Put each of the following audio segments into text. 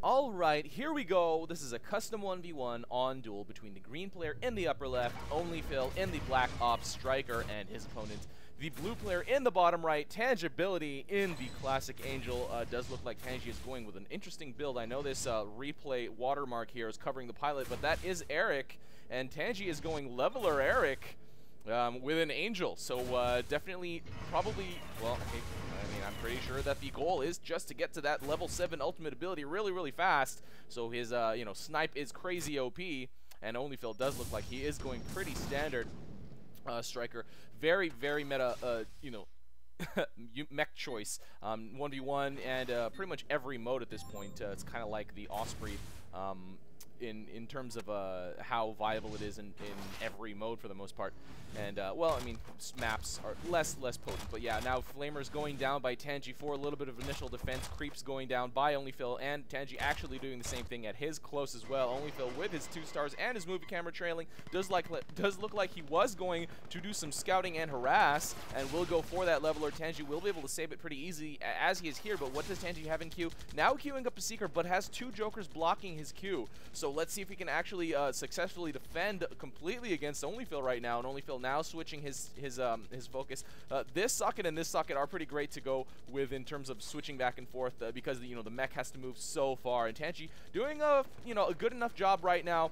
Alright, here we go. This is a custom 1v1 on Duel between the green player in the upper left, onlyyyphiL in the black ops striker, and his opponent, the blue player in the bottom right, Tangibility in the classic Angel. Does look like Tangi is going with an interesting build. I know this replay watermark here is covering the pilot, but that is HaRRe, and Tangi is going leveler HaRRe with an Angel. So definitely, probably, well, okay. I mean, I'm pretty sure that the goal is just to get to that level 7 ultimate ability really fast. So his, snipe is crazy OP, and onlyyyphiL does look like he is going pretty standard striker. Very meta, mech choice. 1v1 and pretty much every mode at this point. It's kind of like the Osprey. In terms of how viable it is in every mode for the most part. And, well, I mean, maps are less potent. But yeah, now Flamer's going down by Tangi for a little bit of initial defense. Creeps going down by onlyyyphiL, and Tangi actually doing the same thing at his close as well. onlyyyphiL with his 2 stars and his movie camera trailing. Does look like he was going to do some scouting and harass, and will go for that leveler. Tangi will be able to save it pretty easy as he is here, but what does Tangi have in queue? Now queuing up a Seeker, but has 2 Jokers blocking his queue. So let's see if he can actually successfully defend completely against onlyyyphiL right now. And onlyyyphiL now switching his focus. This socket and this socket are pretty great to go with in terms of switching back and forth because the mech has to move so far. And Tangi doing a good enough job right now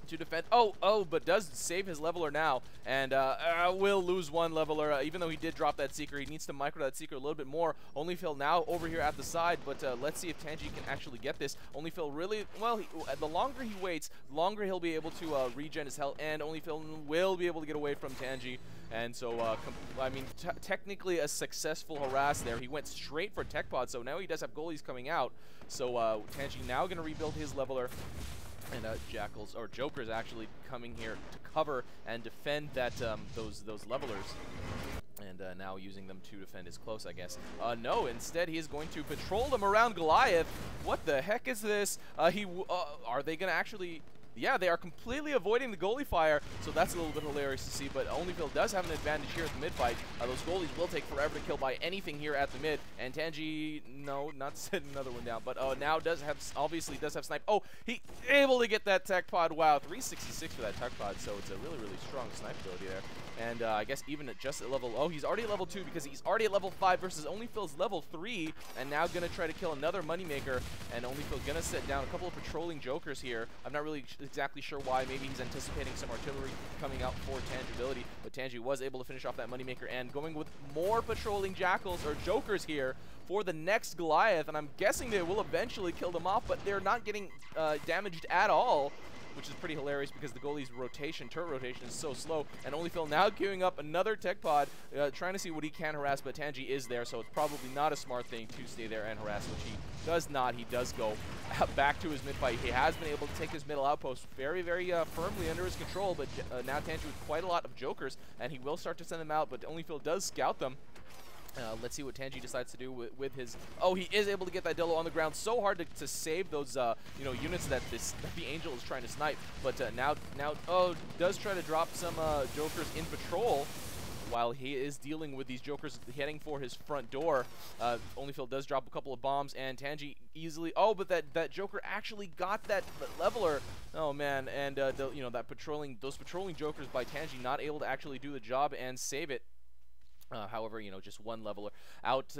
to defend. But does save his leveler now, and will lose 1 leveler. Even though he did drop that Seeker, he needs to micro that Seeker a little bit more. onlyyyphiL now over here at the side, but let's see if Tangi can actually get this. onlyyyphiL really, well, the longer he waits, the longer he'll be able to regen his health, and onlyyyphiL will be able to get away from Tangi. And so, I mean, technically a successful harass there. He went straight for Tech Pod, so now he does have goalies coming out. So Tangi now going to rebuild his leveler. And Jackals, or Jokers actually coming here to cover and defend that those levelers. And now using them to defend his close, I guess. No, instead he is going to patrol them around Goliath. What the heck is this? Are they going to actually... Yeah, they are completely avoiding the goalie fire, so that's a little bit hilarious to see, but onlyyyphiL does have an advantage here at the mid fight. Those goalies will take forever to kill by anything here at the mid, and Tangi, no, not setting another one down, but now obviously does have snipe. Oh, he able to get that tech pod. Wow, 366 for that tech pod, so it's a really strong snipe ability there. And I guess even at just at level, he's already at level 2 because he's already at level 5 versus onlyyyphiL's level 3, and now gonna try to kill another moneymaker, and onlyyyphiL gonna set down a couple of patrolling Jokers here. I'm not really exactly sure why. Maybe he's anticipating some artillery coming out for Tangibility, but Tangi was able to finish off that moneymaker and going with more patrolling Jackals or Jokers here for the next Goliath, and I'm guessing they will eventually kill them off, but they're not getting damaged at all, which is pretty hilarious because the goalie's turret rotation is so slow. And onlyyyphiL now queuing up another tech pod, trying to see what he can harass, but Tangi is there, so it's probably not a smart thing to stay there and harass, which he does not. He does go back to his mid fight. He has been able to take his middle outpost very firmly under his control, but now Tangi with quite a lot of Jokers, and he will start to send them out, but onlyyyphiL does scout them. Let's see what Tangi decides to do with his... Oh, he is able to get that Dillo on the ground. So hard to save those, units that the Angel is trying to snipe. But now, does try to drop some Jokers in patrol while he is dealing with these Jokers heading for his front door. onlyyyphiL does drop a couple of bombs, and Tangi easily... Oh, but that Joker actually got that leveler. Oh, man. And, those patrolling Jokers by Tangi not able to actually do the job and save it. However, just 1 leveler out,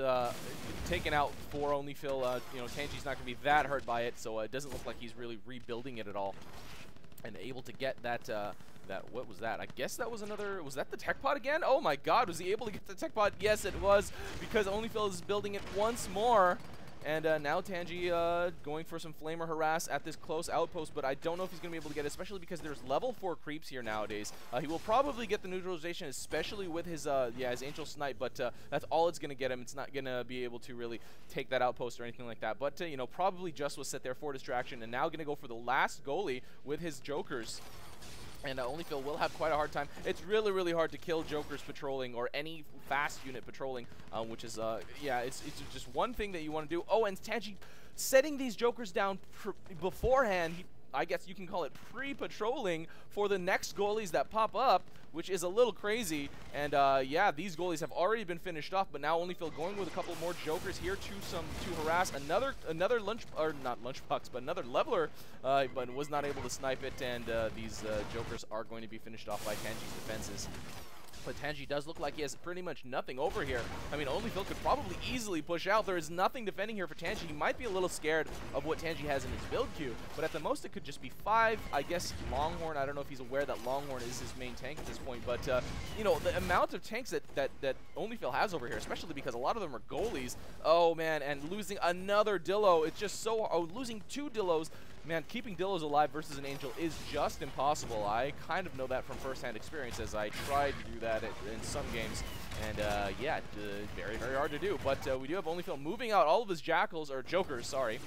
taken out for onlyyyphiL. Tangi's not going to be that hurt by it, so it doesn't look like he's really rebuilding it at all. And able to get that, what was that? I guess that was another, was that the tech pod again? Oh my god, was he able to get the tech pod? Yes, it was, because onlyyyphiL is building it once more. And now Tangi going for some Flamer harass at this close outpost, but I don't know if he's going to be able to get it, especially because there's level 4 creeps here nowadays. He will probably get the neutralization, especially with his Angel Snipe, but that's all it's going to get him. It's not going to be able to really take that outpost or anything like that. But, probably just was set there for distraction, and now going to go for the last goalie with his Jokers. And onlyyyphiL will have quite a hard time. It's really hard to kill Jokers patrolling or any fast unit patrolling, which is, it's just one thing that you want to do. Oh, and Tangi setting these Jokers down beforehand. I guess you can call it pre-patrolling for the next goalies that pop up, which is a little crazy. And yeah, these goalies have already been finished off, but now onlyyyphiL going with a couple more jokers here to harass another not lunchbox, but another leveler, but was not able to snipe it. And these jokers are going to be finished off by Tangi's defenses. But Tangi does look like he has pretty much nothing over here. I mean, onlyyyphiL could probably easily push out. There is nothing defending here for Tangi. He might be a little scared of what Tangi has in his build queue, but at the most it could just be 5. I guess Longhorn, I don't know if he's aware that Longhorn is his main tank at this point, but you know, the amount of tanks that onlyyyphiL has over here, especially because a lot of them are goalies. Oh man, and losing another Dillo, it's just so, losing 2 Dillos. Man, keeping Dillos alive versus an Angel is just impossible. I kind of know that from first-hand experience, as I tried to do that in some games. And yeah, very, very hard to do. But we do have onlyyyphiL moving out all of his jackals, or jokers, sorry.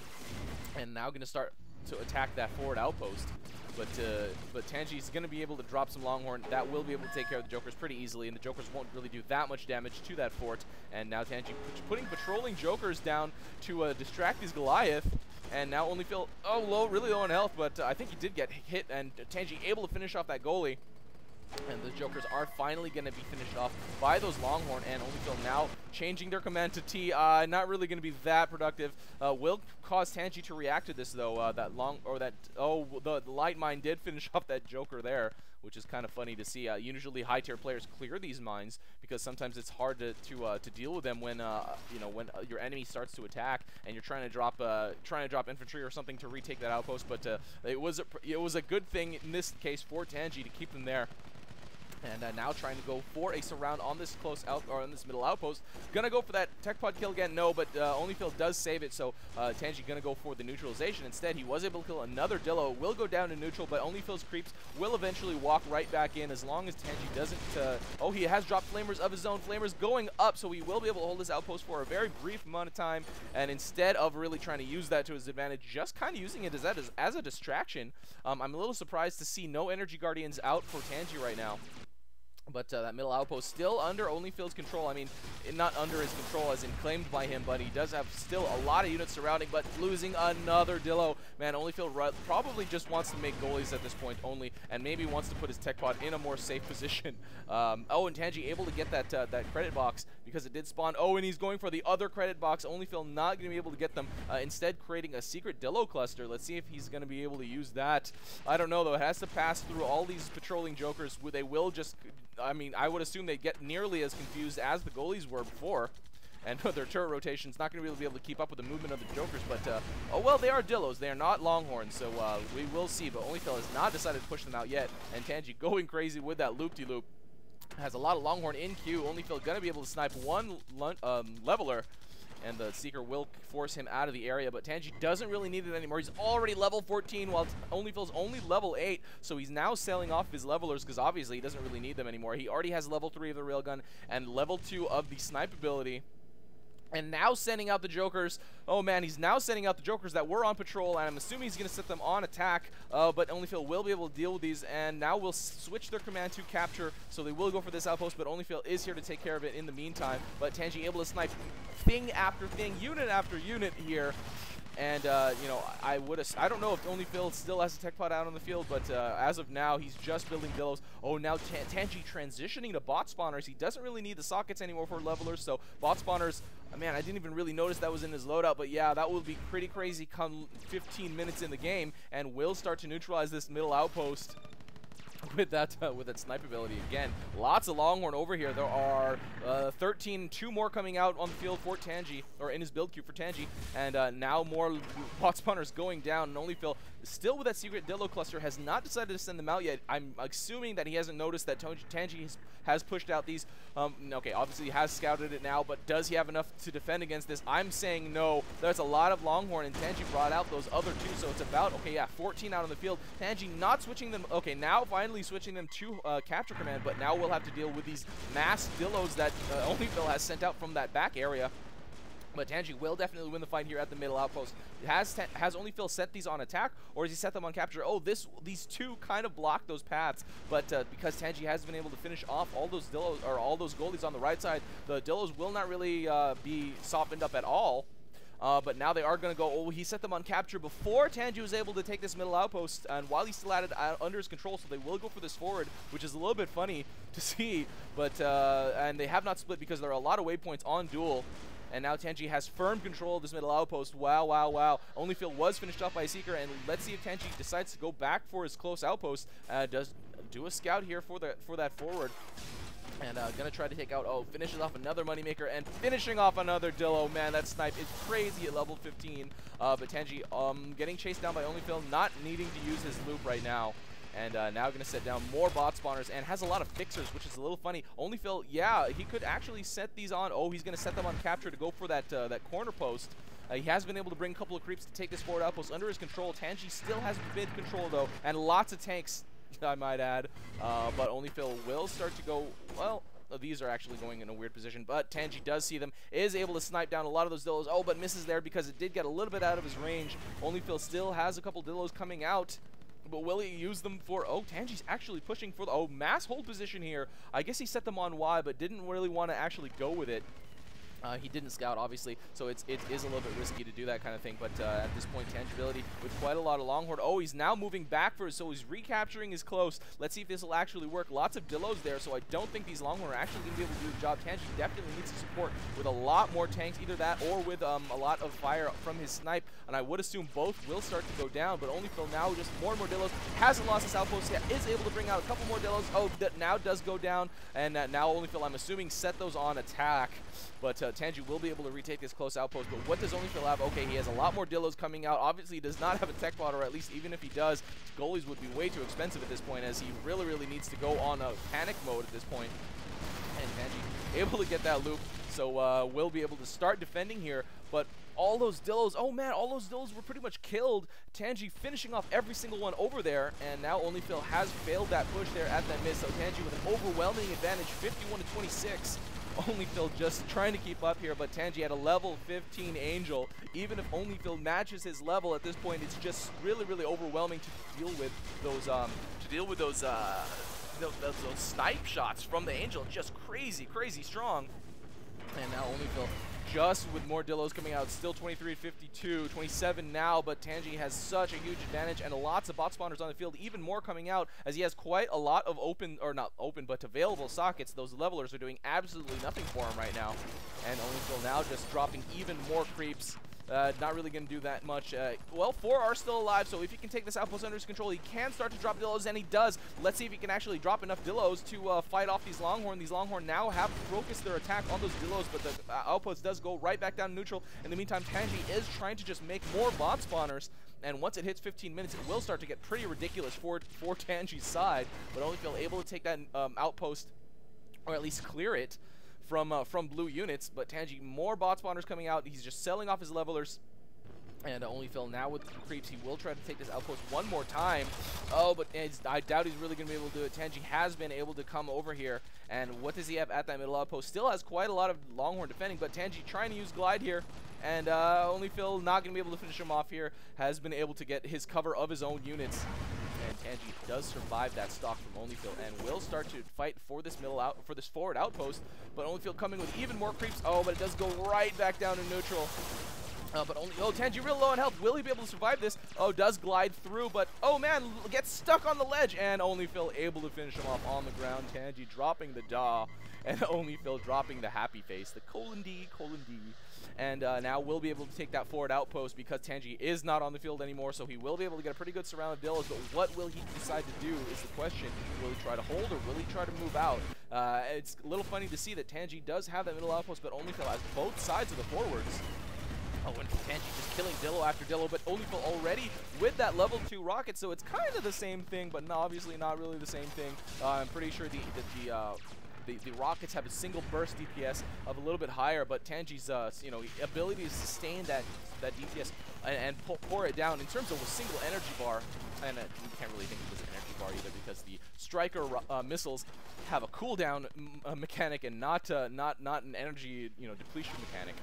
And now going to start to attack that forward outpost. But Tangi's going to be able to drop some Longhorn. That will be able to take care of the jokers pretty easily, and the jokers won't really do that much damage to that fort. And now Tangi putting patrolling jokers down to distract these Goliath. And now onlyyyphiL, really low on health, but I think he did get hit, and Tangi able to finish off that goalie. And the jokers are finally going to be finished off by those Longhorn, and onlyyyphiL now changing their command to T. Not really going to be that productive. Will cause Tangi to react to this, though. The light mine did finish off that joker there, which is kind of funny to see. Usually high tier players clear these mines because sometimes it's hard to deal with them when you know, when your enemy starts to attack and you're trying to drop infantry or something to retake that outpost. But it was a good thing in this case for Tangi to keep them there. And now trying to go for a surround on this on this middle outpost. Gonna go for that tech pod kill again, no, but onlyyyphiL does save it, so Tangi gonna go for the neutralization. Instead, he was able to kill another Dillo, will go down to neutral, but onlyyyphiL's creeps will eventually walk right back in as long as Tangi doesn't, oh, he has dropped Flamers of his own. Flamers going up, so he will be able to hold this outpost for a very brief amount of time, and instead of really trying to use that to his advantage, just kind of using it as a distraction. I'm a little surprised to see no Energy Guardians out for Tangi right now. But that middle outpost still under onlyyyphiL's control. I mean, not under his control as in claimed by him, but he does have still a lot of units surrounding, but losing another Dillo. Man, onlyyyphiL probably just wants to make goalies at this point only, and maybe wants to put his tech pod in a more safe position. Oh, and Tangi able to get that credit box because it did spawn. Oh, and he's going for the other credit box. onlyyyphiL not going to be able to get them. Instead, creating a secret Dillo cluster. Let's see if he's going to be able to use that. I don't know, though. It has to pass through all these patrolling jokers. They will just... I mean, I would assume they'd get nearly as confused as the goalies were before. And their turret rotation's not going to be able to keep up with the movement of the jokers. But, oh, well, they are Dillos. They are not Longhorns. So we will see. But onlyyyphiL has not decided to push them out yet. And Tangi going crazy with that loop-de-loop. Has a lot of Longhorn in queue. onlyyyphiL going to be able to snipe one leveler. And the Seeker will force him out of the area, but Tangi doesn't really need it anymore. He's already level 14, while onlyyyphiL's only level 8, so he's now selling off his levelers because obviously he doesn't really need them anymore. He already has level 3 of the railgun and level 2 of the snipe ability. And now sending out the jokers. Oh man, he's now sending out the jokers that were on patrol, and I'm assuming he's going to set them on attack, but onlyyyphiL will be able to deal with these, and now we'll switch their command to capture, so they will go for this outpost, but onlyyyphiL is here to take care of it in the meantime. But Tangi able to snipe thing after thing, unit after unit here. And, you know, I don't know if onlyyyphiL still has a tech pod out on the field, but as of now, he's just building Dillos. Oh, now Tangi transitioning to bot spawners. He doesn't really need the sockets anymore for levelers, so bot spawners, man, I didn't even really notice that was in his loadout, but yeah, that will be pretty crazy come 15 minutes in the game, and will start to neutralize this middle outpost. With that snipe ability again. Lots of Longhorn over here. There are 13, 2 more coming out on the field for Tangi, or in his build queue for Tangi, and now more bot spawners going down. And onlyyyphiL still with that secret Dillo cluster has not decided to send them out yet. I'm assuming that he hasn't noticed that Tangi has pushed out these. Okay, obviously he has scouted it now, but does he have enough to defend against this? I'm saying no. There's a lot of Longhorn, and Tangi brought out those other 2, so it's about, okay, yeah, 14 out on the field. Tangi not switching them. Okay, now finally switching them to capture command, but now we'll have to deal with these mass Dillos that onlyyyphiL has sent out from that back area. But Tangi will definitely win the fight here at the middle outpost. Has onlyyyphiL set these on attack, or has he set them on capture? Oh, these 2 kind of block those paths, but because Tangi has been able to finish off all those Dillos, or all those goalies on the right side, the Dillos will not really be softened up at all. But now they are going to go, oh, he set them on capture before Tangi was able to take this middle outpost, and while he still had it under his control, so they will go for this forward, which is a little bit funny to see, but, and they have not split because there are a lot of waypoints on Duel, and now Tangi has firm control of this middle outpost. Wow, wow, wow. onlyyyphiL was finished off by Seeker, and let's see if Tangi decides to go back for his close outpost, does do a scout here for that forward. And gonna try to take out, finishes off another moneymaker and finishing off another Dillo. Man, that snipe is crazy at level 15. But Tangi getting chased down by onlyyyphiL, not needing to use his loop right now. And now gonna set down more bot spawners and has a lot of fixers, which is a little funny. onlyyyphiL, yeah, he could actually set these on. Oh, he's gonna set them on capture to go for that corner post. He has been able to bring a couple of creeps to take this forward outpost under his control. Tangi still has mid control though, and lots of tanks, I might add, but onlyyyphiL will start to go, well, these are actually going in a weird position, but Tangi does see them, is able to snipe down a lot of those Dillos, but misses there because it did get a little bit out of his range. onlyyyphiL still has a couple Dillos coming out, but will he use them for, Tangi's actually pushing for the, mass hold position here. I guess he set them on Y, but didn't really want to actually go with it. He didn't scout, obviously, so it is a little bit risky to do that kind of thing, but at this point, Tangibility with quite a lot of Longhorn. He's now moving back for it, so he's recapturing his close. Let's see if this will actually work. Lots of Dillos there, so I don't think these Longhorn are actually going to be able to do the job. Tangi definitely needs to support with a lot more tanks, either that or with a lot of fire from his snipe, and I would assume both will start to go down, but onlyyyphiL now just more and more Dillos. Hasn't lost his outpost yet, is able to bring out a couple more Dillos. That now does go down, and now onlyyyphiL, I'm assuming, set those on attack. But Tangi will be able to retake this close outpost. But what does onlyyyphiL have? Okay, he has a lot more Dillos coming out. Obviously, he does not have a tech bot, or at least even if he does, goalies would be way too expensive at this point, as he really, really needs to go on a panic mode at this point. And Tangi able to get that loop, so will be able to start defending here. But all those Dillos, all those Dillos were pretty much killed. Tangi finishing off every single one over there, and now onlyyyphiL has failed that push there at that miss. So Tangi with an overwhelming advantage, 51 to 26. onlyyyphiL just trying to keep up here, but Tangi at a level 15 Angel. Even if onlyyyphiL matches his level at this point, it's just really, really overwhelming to deal with those those snipe shots from the Angel. Just crazy, crazy strong. And now onlyyyphiL just with more Dillos coming out, still 23 52, 27 now, but Tangi has such a huge advantage and lots of bot spawners on the field, even more coming out, as he has quite a lot of not open, but available sockets. Those levelers are doing absolutely nothing for him right now. And onlyyyphiL now just dropping even more creeps. Not really going to do that much. Well, 4 are still alive, so if he can take this outpost under his control, he can start to drop Dillos, and he does. Let's see if he can actually drop enough Dillos to fight off these Longhorn. These Longhorn now have focused their attack on those Dillos, but the outpost does go right back down neutral. In the meantime, Tangi is trying to just make more bot spawners, and once it hits 15 minutes, it will start to get pretty ridiculous for Tangi's side, but onlyyyphiL able to take that outpost, or at least clear it from blue units. But Tangi, more bot spawners coming out. He's just selling off his levelers. And onlyyyphiL now with the creeps, he will try to take this outpost one more time. But I doubt he's really going to be able to do it. Tangi has been able to come over here. And what does he have at that middle outpost? Still has quite a lot of Longhorn defending, but Tangi trying to use Glide here. And onlyyyphiL not going to be able to finish him off here. Has been able to get his cover of his own units. And Tangi does survive that stock from onlyyyphiL and will start to fight for this forward outpost. But onlyyyphiL coming with even more creeps. But it does go right back down to neutral. Tangi real low on health. Will he be able to survive this? Does glide through, but man, gets stuck on the ledge, and onlyyyphiL able to finish him off on the ground. Tangi dropping the daw, and onlyyyphiL dropping the happy face, the :D. And now we'll be able to take that forward outpost because Tangi is not on the field anymore, so he will be able to get a pretty good surround of Dillos, but what will he decide to do is the question. Will he try to hold, or will he try to move out? It's a little funny to see that Tangi does have that middle outpost, but onlyyyphiL has both sides of the forwards. And Tangi just killing Dillo after Dillo, but onlyyyphiL already with that level 2 rocket, so it's kind of the same thing, but obviously not really the same thing. I'm pretty sure the rockets have a single burst DPS of a little bit higher, but Tangi's ability to sustain that DPS and pour it down in terms of a single energy bar, and you can't really think of it as an energy bar either because the striker missiles have a cooldown mechanic and not an energy depletion mechanic.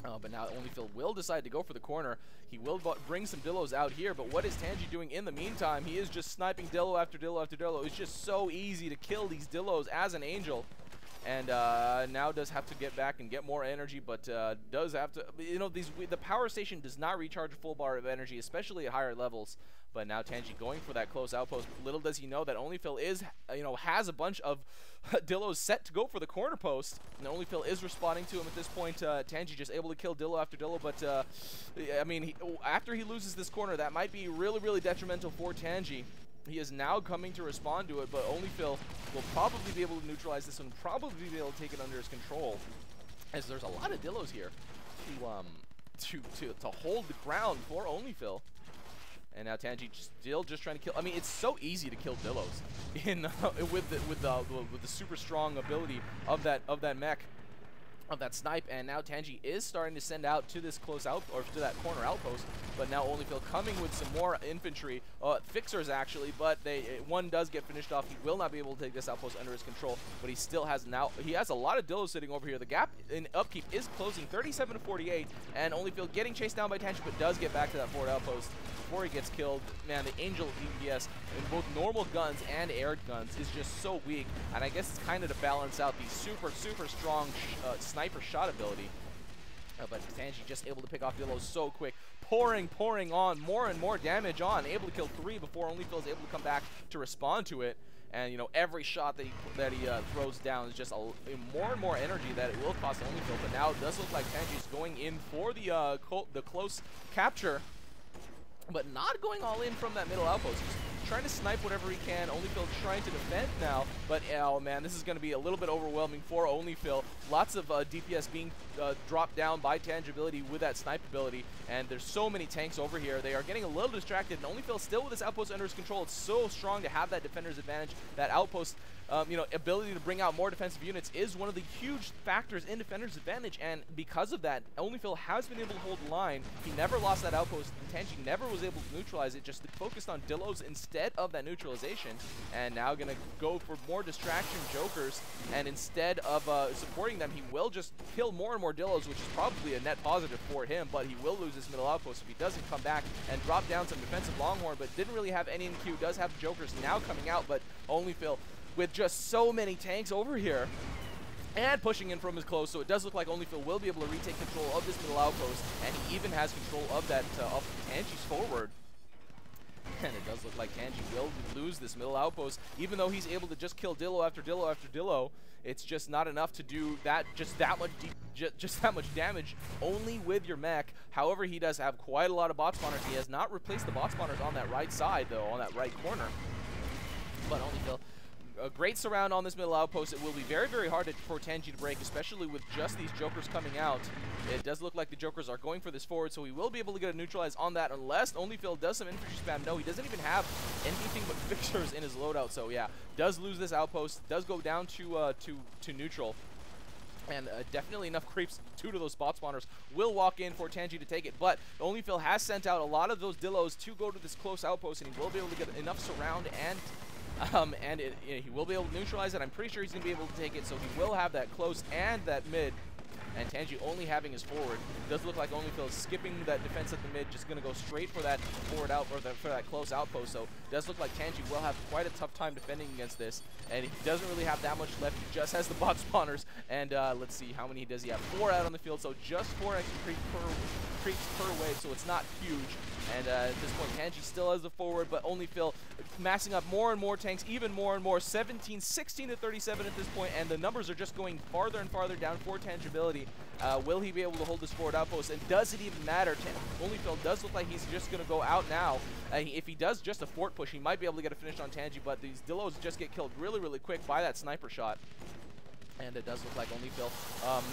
But now onlyyyphiL will decide to go for the corner. He will bring some Dillos out here, but what is Tangi doing in the meantime? He is just sniping Dillo after Dillo after Dillo. It's just so easy to kill these Dillos as an Angel. and now does have to get back and get more energy, but does have to, you know, the power station does not recharge a full bar of energy, especially at higher levels. But now Tangi going for that close outpost. Little does he know that onlyyyphiL is, you know, has a bunch of Dillos set to go for the corner post, and onlyyyphiL is responding to him at this point. Tangi just able to kill Dillo after Dillo, but I mean, after he loses this corner, that might be really, really detrimental for Tangi. He is now coming to respond to it, but onlyyyphiL will probably be able to neutralize this one, probably be able to take it under his control, as there's a lot of Dillos here to hold the ground for onlyyyphiL. And now Tangi still just trying to kill. I mean, it's so easy to kill Dillos in with the super strong ability of that mech, of that snipe. And now Tangi is starting to send out to this close out, or to that corner outpost. But now onlyyyphiL coming with some more infantry, fixers actually. But one does get finished off. He will not be able to take this outpost under his control. But he still has he has a lot of Dillos sitting over here. The gap in upkeep is closing, 37 to 48, and onlyyyphiL getting chased down by Tangi, but does get back to that forward outpost before he gets killed. Man, the Angel DPS in both normal guns and air guns is just so weak, and I guess it's kind of to balance out the super strong sniper shot ability. But Tangi just able to pick off Dillos so quick, pouring on more and more damage on, able to kill 3 before onlyyyphiL is able to come back to respond to it. And you know, every shot that he throws down is just more and more energy that it will cost onlyyyphiL. But now it does look like Tangi is going in for the close capture, but not going all in from that middle outpost. Just trying to snipe whatever he can. onlyyyphiL trying to defend now, but oh man, this is going to be a little bit overwhelming for onlyyyphiL. Lots of DPS being dropped down by Tangibility with that snipe ability, and there's so many tanks over here. They are getting a little distracted, and onlyyyphiL still with this outpost under his control. It's so strong to have that defender's advantage. That outpost, you know, ability to bring out more defensive units is one of the huge factors in defender's advantage, and because of that, onlyyyphiL has been able to hold the line. He never lost that outpost, and Tangi never was able to neutralize it, just focused on Dillos instead of that neutralization. And now gonna go for more distraction jokers, and instead of supporting them, he will just kill more and more Dillos, which is probably a net positive for him, but he will lose his middle outpost if he doesn't come back and drop down some defensive Longhorn, but didn't really have any in queue. Does have jokers now coming out, but onlyyyphiL with just so many tanks over here and pushing in from his close, so it does look like onlyyyphiL will be able to retake control of this middle outpost, and he even has control of that of Tangi's forward. And it does look like Tangi will lose this middle outpost, even though he's able to just kill Dillo after Dillo after Dillo. It's just not enough to do that, just that much damage only with your mech. However, he does have quite a lot of bot spawners. He has not replaced the bot spawners on that right side, though, on that right corner. But onlyyyphiL, a great surround on this middle outpost. It will be very hard for Tangi to break, especially with just these jokers coming out. It does look like the jokers are going for this forward, so he will be able to get a neutralize on that, unless onlyyyphiL does some infantry spam. No, he doesn't even have anything but fixtures in his loadout, so yeah, does lose this outpost, does go down to neutral. And definitely enough creeps, 2 of those spot spawners will walk in for Tangi to take it, but onlyyyphiL has sent out a lot of those Dillos to go to this close outpost, and he will be able to get enough surround and he will be able to neutralize it. I'm pretty sure he's going to be able to take it, so he will have that close and that mid. And Tangi only having his forward. Does look like onlyyyphiL is skipping that defense at the mid, just going to go straight for that forward out, or for that close outpost. So does look like Tangi will have quite a tough time defending against this, and he doesn't really have that much left. He just has the bot spawners, and let's see, how many does he have? 4 out on the field, so just 4 extra creeps per wave, so it's not huge. And at this point, Tangi still has the forward, but onlyyyphiL massing up more and more tanks, even more and more. 16 to 37 at this point, and the numbers are just going farther and farther down for Tangibility. Will he be able to hold this forward outpost, and does it even matter? onlyyyphiL does look like he's just going to go out now. If he does just a fort push, he might be able to get a finish on Tangi, but these Dillos just get killed really quick by that sniper shot. And it does look like onlyyyphiL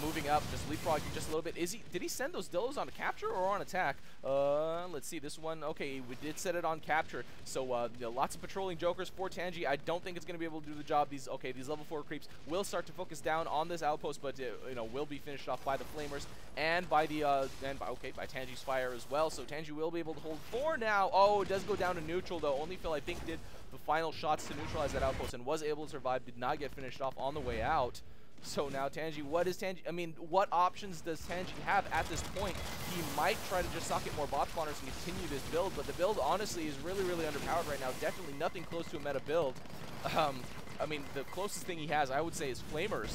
moving up, just leapfrogging just a little bit. Did he send those Dillos on a capture or on attack? Let's see, this one, okay, we did set it on capture. So you know, lots of patrolling jokers for Tangi. I don't think it's going to be able to do the job. These level 4 creeps will start to focus down on this outpost, but you know, will be finished off by the flamers and by the by Tangi's fire as well. So Tangi will be able to hold 4 now. Oh, it does go down to neutral though. onlyyyphiL, I think, did the final shots to neutralize that outpost and was able to survive. Did not get finished off on the way out. So now Tangi, what options does Tangi have at this point? He might try to just socket more bot spawners and continue this build, but the build honestly is really underpowered right now. Definitely nothing close to a meta build. I mean, the closest thing he has, I would say, is Flamers.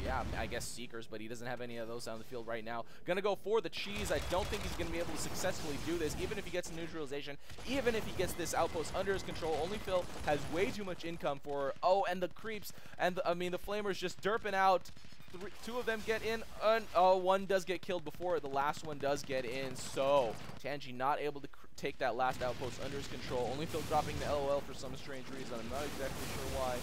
Yeah, I guess Seekers, but he doesn't have any of those on the field right now. Gonna go for the cheese. I don't think he's gonna be able to successfully do this, even if he gets neutralization, even if he gets this outpost under his control. onlyyyphiL has way too much income for, oh, and the creeps, and I mean, the Flamers just derping out. Two of them get in, oh, one does get killed before the last one does get in, so Tangi not able to take that last outpost under his control. onlyyyphiL dropping the LOL for some strange reason. I'm not exactly sure why.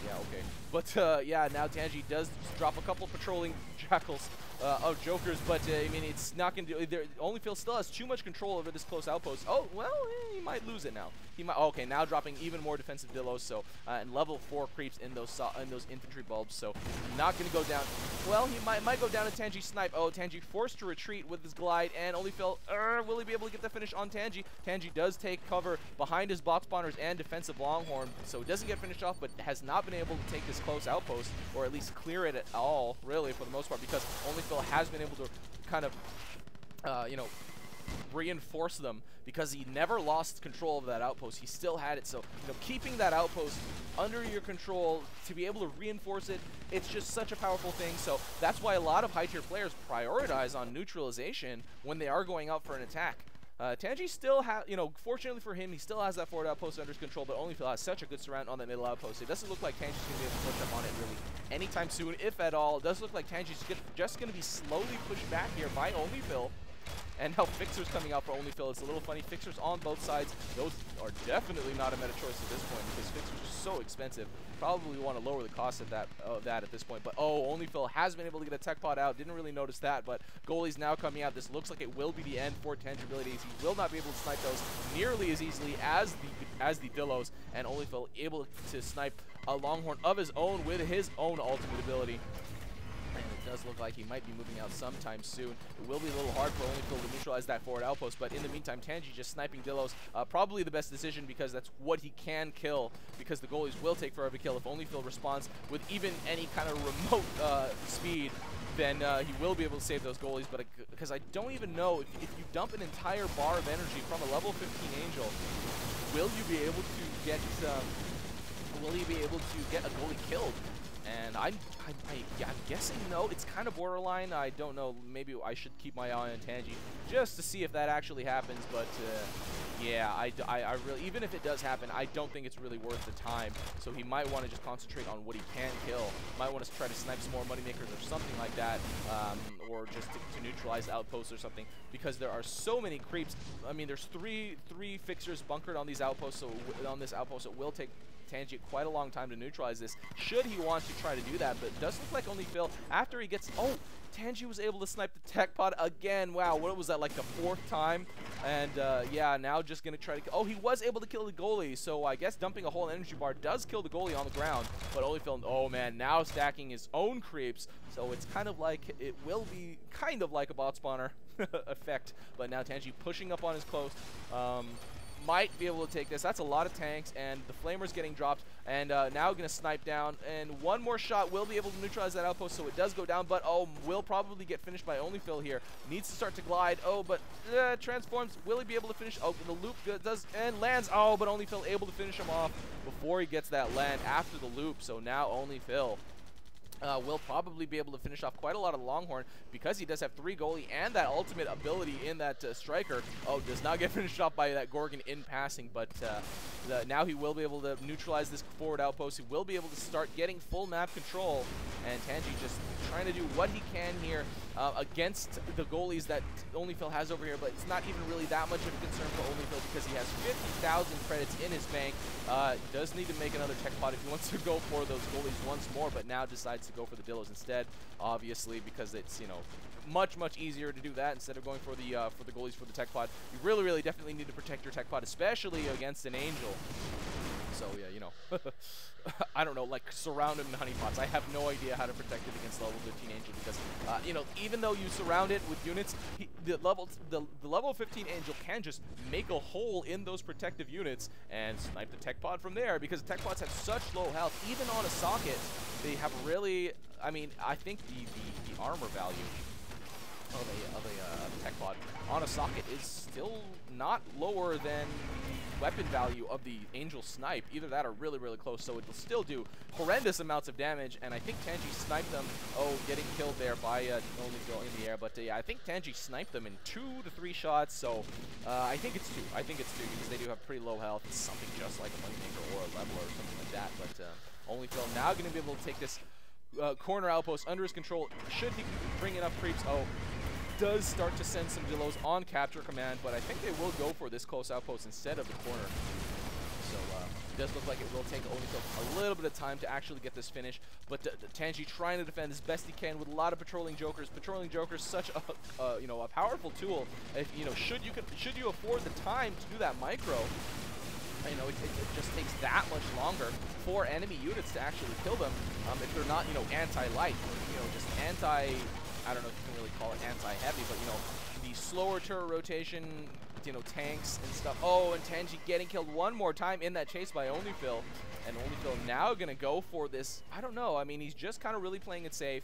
Yeah, okay. But, yeah, now Tangi does drop a couple patrolling jackals of Jokers, but, I mean, it's not going to do... onlyyyphiL still has too much control over this close outpost. Oh, well, he might lose it now. He might... Okay, now dropping even more defensive Dillos, so... and level 4 creeps in those infantry bulbs, so not going to go down... Well, he might go down to Tangi snipe. Oh, Tangi forced to retreat with his glide, and onlyyyphiL... will he be able to get the finish on Tangi? Tangi does take cover behind his box spawners and defensive Longhorn, so it doesn't get finished off, but has not been able to take this close outpost, or at least clear it at all, really, for the most part, because onlyyyphiL has been able to kind of, you know, reinforce them, because he never lost control of that outpost. He still had it, so, you know, keeping that outpost under your control to be able to reinforce it, it's just such a powerful thing. So that's why a lot of high-tier players prioritize on neutralization when they are going out for an attack. Tangi still has, you know, fortunately for him, he still has that forward outpost under his control, but onlyyyphiL has such a good surround on that middle outpost. It doesn't look like Tangi's going to be able to push up on it really anytime soon, if at all. It does look like Tangi's just going to be slowly pushed back here by onlyyyphiL. And now Fixer's coming out for onlyyyphiL. It's a little funny. Fixer's on both sides. Those are definitely not a meta choice at this point, because Fixer's just so expensive. Probably want to lower the cost of that at this point. But oh, onlyyyphiL has been able to get a tech pod out. Didn't really notice that, but goalie's now coming out. This looks like it will be the end for Tangibility. He will not be able to snipe those nearly as easily as the Dillos, and onlyyyphiL able to snipe a Longhorn of his own with his own ultimate ability. And it does look like he might be moving out sometime soon. It will be a little hard for onlyyyphiL to neutralize that forward outpost, but in the meantime, Tangi just sniping Dillos. Probably the best decision, because that's what he can kill, because the goalies will take forever to kill. If onlyyyphiL responds with even any kind of remote speed, then he will be able to save those goalies. But because I don't even know, if you dump an entire bar of energy from a level 15 Angel, will you be able to get a goalie killed? And I'm guessing no. It's kind of borderline. I don't know. Maybe I should keep my eye on Tangi just to see if that actually happens. But yeah, I really, even if it does happen, I don't think it's really worth the time. So he might want to just concentrate on what he can kill. Might want to try to snipe some more moneymakers or something like that, or just to neutralize outposts or something, because there are so many creeps. I mean, there's three fixers bunkered on these outposts. So on this outpost, it will take Tangi quite a long time to neutralize this, should he want to try to do that. But it does look like onlyyyphiL, after he gets... Oh, Tangi was able to snipe the tech pod again. Wow, what was that, like the 4th time? And yeah, now just going to try to... Oh, he was able to kill the goalie, so I guess dumping a whole energy bar does kill the goalie on the ground. But onlyyyphiL, oh man, now stacking his own creeps. So it's kind of like... It will be kind of like a bot spawner effect. But now Tangi pushing up on his close. Might be able to take this. That's a lot of tanks, and the Flamer's getting dropped, and now going to snipe down, and one more shot will be able to neutralize that outpost, so it does go down, but oh, will probably get finished by onlyyyphiL here. Needs to start to glide. Oh, but transforms. Will he be able to finish? Oh, the loop does, and lands. Oh, but onlyyyphiL able to finish him off before he gets that land after the loop, so now onlyyyphiL will probably be able to finish off quite a lot of the Longhorn, because he does have 3 goalie and that ultimate ability in that striker. Oh, does not get finished off by that Gorgon in passing, but now he will be able to neutralize this forward outpost. He will be able to start getting full map control, and Tangi just trying to do what he can here against the goalies that onlyyyphiL has over here, but it's not even really that much of a concern for onlyyyphiL, because he has 50,000 credits in his bank. He does need to make another tech pod if he wants to go for those goalies once more, but now decides to go for the Dillos instead, obviously, because it's, you know, much easier to do that instead of going for the goalies for the tech pod. You really definitely need to protect your tech pod, especially against an Angel. So yeah, you know, I don't know, like surround him in honeypots. I have no idea how to protect it against level 15 Angel, because you know, even though you surround it with units, the level 15 Angel can just make a hole in those protective units and snipe the tech pod from there, because tech pods have such low health. Even on a socket, they have really, I mean, I think the armor value of a tech pod on a socket is still not lower than weapon value of the Angel Snipe. Either that or really, really close, so it'll still do horrendous amounts of damage, and I think Tangi sniped them. Oh, getting killed there by onlyyyphiL in the air, but yeah, I think Tangi sniped them in 2 to 3 shots, so I think it's 2. I think it's 2 because they do have pretty low health. It's something just like a Moneymaker or a Leveler or something like that, but onlyyyphiL now going to be able to take this corner outpost under his control. Should he bring enough creeps? Oh, does start to send some Dillos on capture command, but I think they will go for this close outpost instead of the corner. So it does look like it will take onlyyyphiL a little bit of time to actually get this finish, but Tangi trying to defend as best he can with a lot of patrolling jokers. Patrolling jokers, such a a powerful tool. If should you afford the time to do that micro, it just takes that much longer for enemy units to actually kill them if they're not anti-light, or just anti. I don't know if you can really call it anti-heavy, but the slower turret rotation, tanks and stuff. Oh, and Tangi getting killed one more time in that chase by onlyyyphiL, and onlyyyphiL now gonna go for this. I don't know. I mean, he's just kind of really playing it safe,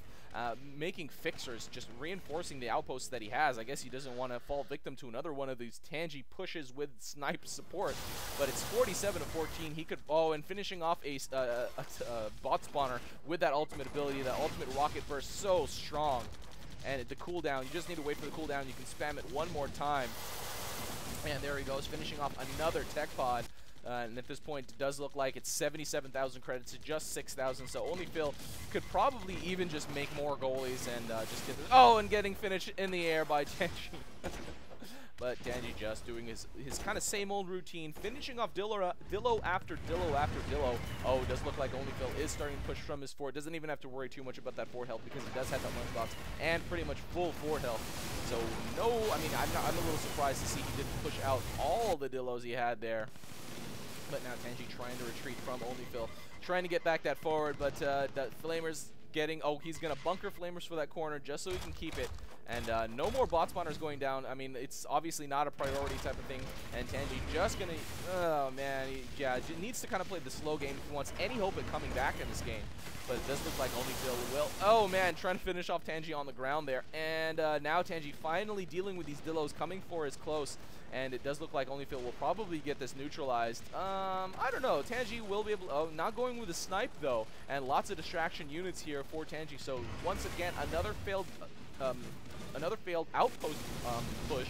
making fixers, just reinforcing the outposts that he has. I guess he doesn't want to fall victim to another one of these Tangi pushes with snipe support, but it's 47 to 14. He could and finishing off a bot spawner with that ultimate ability, that ultimate rocket burst, so strong. And the cooldown, you just need to wait for the cooldown. You can spam it one more time. And there he goes, finishing off another tech pod. And at this point, it does look like it's 77,000 credits to just 6,000. So onlyyyphiL could probably even just make more goalies and just get this. Oh, and getting finished in the air by Tangi. But Tangi just doing his kind of same old routine, finishing off Dillo after Dillo after Dillo. Oh, it does look like onlyyyphiL is starting to push from his fort. Doesn't even have to worry too much about that fort health because he does have that lunchbox and pretty much full fort health. So no, I mean, I'm a little surprised to see he didn't push out all the Dillos he had there. But now Tangi trying to retreat from onlyyyphiL, trying to get back that forward, but that Flamer's getting, he's going to bunker Flamers for that corner just so he can keep it. And no more bot spawners going down. I mean, it's obviously not a priority type of thing. And Tangi just going to, oh man, he needs to kind of play the slow game if he wants any hope of coming back in this game. But it does look like onlyyyphiL will. Oh man, trying to finish off Tangi on the ground there. And now Tangi finally dealing with these Dillos coming for his close. And it does look like onlyyyphiL will probably get this neutralized. I don't know. Tangi will be able to, not going with a snipe though. And lots of distraction units here for Tangi. So once again, another failed outpost push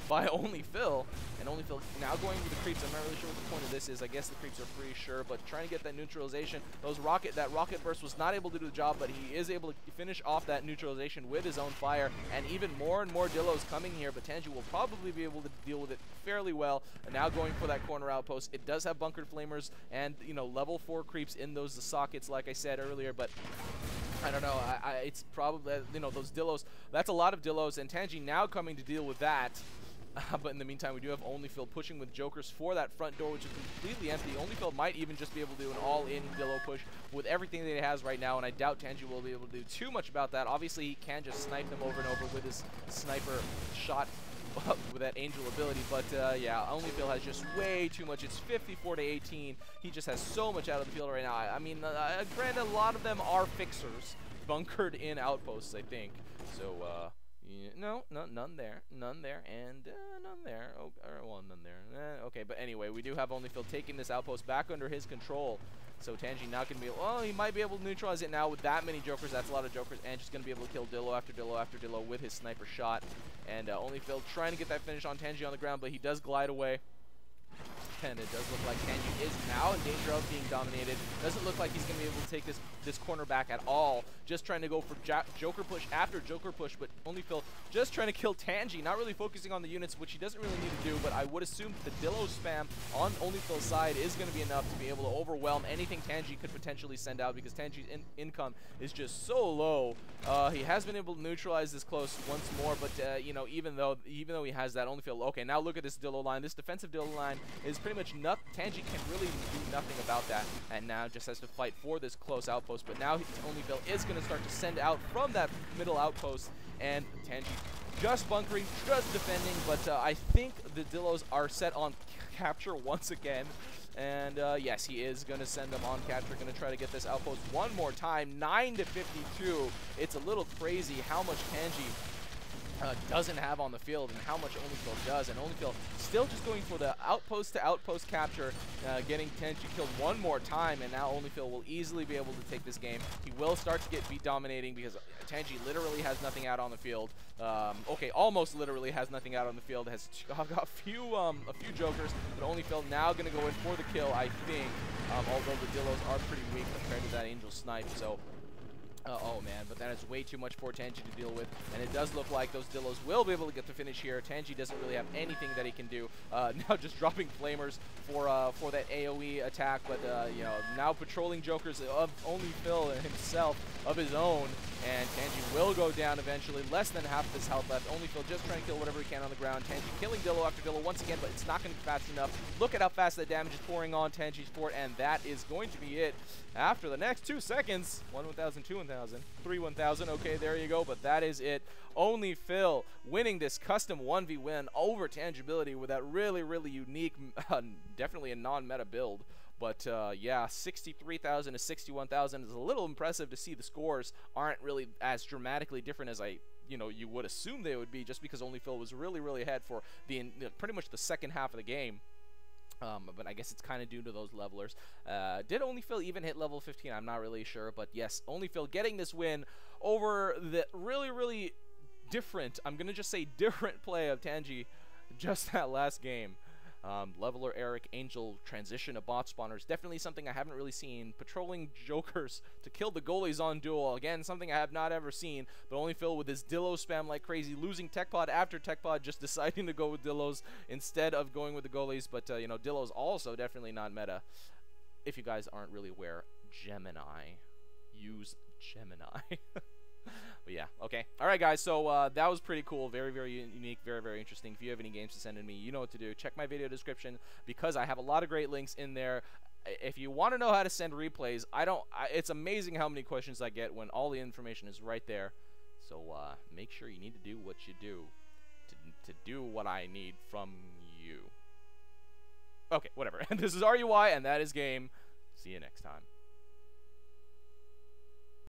by onlyyyphiL, and onlyyyphiL now going with the creeps. I'm not really sure what the point of this is. I guess the creeps are pretty sure, but trying to get that neutralization. That rocket burst was not able to do the job, but he is able to finish off that neutralization with his own fire, and even more and more Dillos coming here, but Tangi will probably be able to deal with it fairly well. And now going for that corner outpost. It does have bunkered Flamers and, level 4 creeps in those sockets, like I said earlier, but I don't know. It's probably, those Dillos, that's a lot of Dillos, and Tangi now coming to deal with that. But in the meantime, we do have onlyyyphiL pushing with jokers for that front door, which is completely empty. onlyyyphiL might even just be able to do an all-in Dillo push with everything that he has right now, and I doubt Tangi will be able to do too much about that. Obviously, he can just snipe them over and over with his sniper shot with that angel ability, but yeah, onlyyyphiL has just way too much. It's 54 to 18. He just has so much out of the field right now. I mean, granted, a lot of them are fixers, bunkered in outposts, I think. So, yeah, no, none there, and none there. Oh, well, none there. Okay, but anyway, we do have onlyyyphiL taking this outpost back under his control. So Tangi now can be, he might be able to neutralize it now with that many jokers. That's a lot of jokers, and just going to be able to kill Dillo after Dillo after Dillo with his sniper shot. And onlyyyphiL trying to get that finish on Tangi on the ground, but he does glide away. And it does look like Tangi is now in danger of being dominated. Doesn't look like he's going to be able to take this corner back at all. Just trying to go for Joker push after Joker push, but onlyyyphiL just trying to kill Tangi, not really focusing on the units, which he doesn't really need to do, but I would assume the Dillo spam on onlyyyphiL's side is going to be enough to be able to overwhelm anything Tangi could potentially send out, because Tangi's income is just so low. He has been able to neutralize this close once more, but even though he has that, onlyyyphiL, okay, now look at this Dillo line. This defensive Dillo line is pretty much nothing. Tangi can really do nothing about that, and now just has to fight for this close outpost. But now onlyyyphiL is going to start to send out from that middle outpost, and Tangi just bunkering, just defending, but I think the Dillos are set on capture once again. And yes, he is going to send them on capture, going to try to get this outpost one more time. 9 to 52. It's a little crazy how much Tangi doesn't have on the field and how much onlyyyphiL does. And onlyyyphiL still just going for the outpost to outpost capture, getting Tangi killed one more time, and now onlyyyphiL will easily be able to take this game. He will start to get beat dominating because Tangi literally has nothing out on the field. Okay, almost literally has nothing out on the field. Has got a few jokers, but onlyyyphiL now going to go in for the kill, I think. Although the Dillos are pretty weak compared to that Angel snipe, so. Oh man, but that is way too much for Tangi to deal with, and it does look like those Dillos will be able to get the finish here. Tangi doesn't really have anything that he can do. Now just dropping flamers for that AoE attack, but you know, now patrolling jokers of onlyyyphiL himself of his own, and Tangi will go down eventually. Less than half of his health left. onlyyyphiL just trying to kill whatever he can on the ground. Tangi killing Dillo after Dillo once again, but it's not going to be fast enough. Look at how fast that damage is pouring on Tangi's fort, and that is going to be it. After the next 2 seconds, 1 1000, 2 1000, 3 1000. Okay, there you go. But that is it. onlyyyphiL winning this custom 1v1 over Tangibility with that really, really unique, definitely a non-meta build. But yeah, 63,000 to 61,000 is a little impressive to see. The scores aren't really as dramatically different as you would assume they would be, just because onlyyyphiL was really, really ahead for pretty much the second half of the game. But I guess it's kind of due to those levelers. Did onlyyyphiL even hit level 15? I'm not really sure. But yes, onlyyyphiL getting this win over the really, really different, I'm going to just say different play of Tangi just that last game. Leveler Eric Angel transition of bot spawners, definitely something I haven't really seen. Patrolling jokers to kill the goalies on Duel, again something I have not ever seen. But onlyyyphiL with his Dillo spam like crazy, losing tech pod after tech pod, just deciding to go with Dillos instead of going with the goalies. But you know, Dillos also definitely not meta. If you guys aren't really aware, Gemini, use Gemini. But yeah, okay. Alright guys, so that was pretty cool. Very, very unique, very, very interesting. If you have any games to send in me, you know what to do. Check my video description because I have a lot of great links in there. If you want to know how to send replays, it's amazing how many questions I get when all the information is right there. So make sure you need to do what you do to do what I need from you. Okay, whatever. This is HaRRe, and that is game. See you next time.